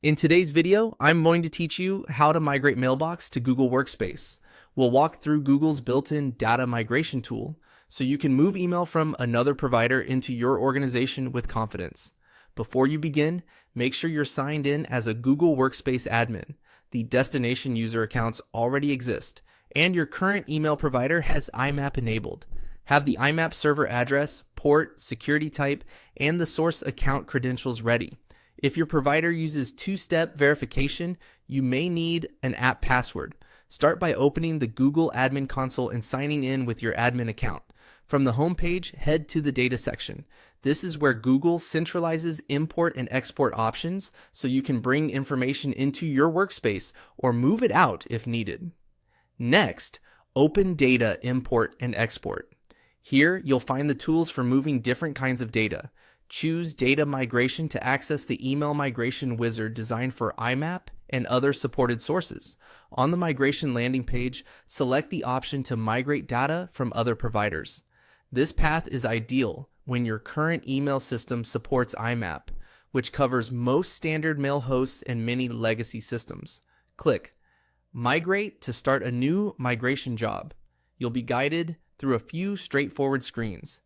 In today's video, I'm going to teach you how to migrate Mailbox to Google Workspace. We'll walk through Google's built-in data migration tool so you can move email from another provider into your organization with confidence. Before you begin, make sure you're signed in as a Google Workspace admin. The destination user accounts already exist, and your current email provider has IMAP enabled. Have the IMAP server address, port, security type, and the source account credentials ready. If your provider uses two-step verification, you may need an app password. Start by opening the Google Admin Console and signing in with your admin account. From the home page, head to the Data section. This is where Google centralizes import and export options so you can bring information into your workspace or move it out if needed. Next, open Data Import and Export. Here, you'll find the tools for moving different kinds of data. Choose Data Migration to access the email migration wizard designed for IMAP and other supported sources. On the migration landing page, select the option to migrate data from other providers. This path is ideal when your current email system supports IMAP, which covers most standard mail hosts and many legacy systems. Click Migrate to start a new migration job. You'll be guided through a few straightforward screens.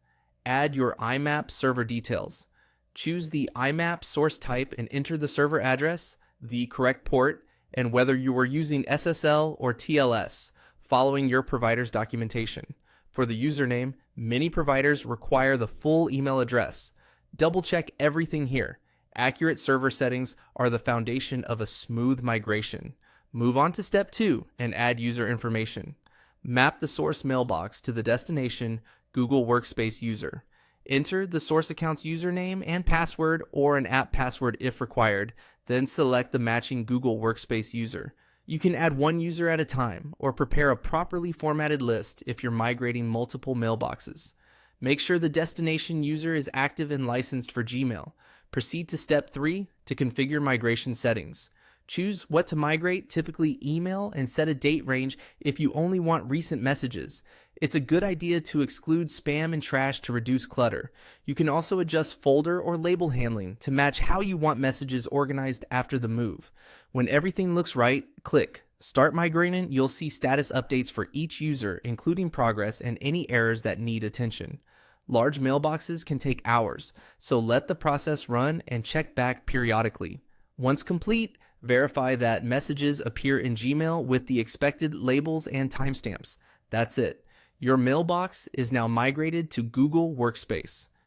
Add your IMAP server details. Choose the IMAP source type and enter the server address, the correct port, and whether you are using SSL or TLS, following your provider's documentation. For the username, many providers require the full email address. Double check everything here. Accurate server settings are the foundation of a smooth migration. Move on to step 2 and add user information. Map the source mailbox to the destination Google Workspace user. Enter the source account's username and password or an app password if required, then select the matching Google Workspace user. You can add one user at a time or prepare a properly formatted list if you're migrating multiple mailboxes. Make sure the destination user is active and licensed for Gmail. Proceed to step 3 to configure migration settings. Choose what to migrate, typically email, and set a date range if you only want recent messages. It's a good idea to exclude spam and trash to reduce clutter. You can also adjust folder or label handling to match how you want messages organized after the move. When everything looks right, click Start Migrating. You'll see status updates for each user, including progress and any errors that need attention. Large mailboxes can take hours, so let the process run and check back periodically. Once complete, verify that messages appear in Gmail with the expected labels and timestamps. That's it. Your mailbox is now migrated to Google Workspace.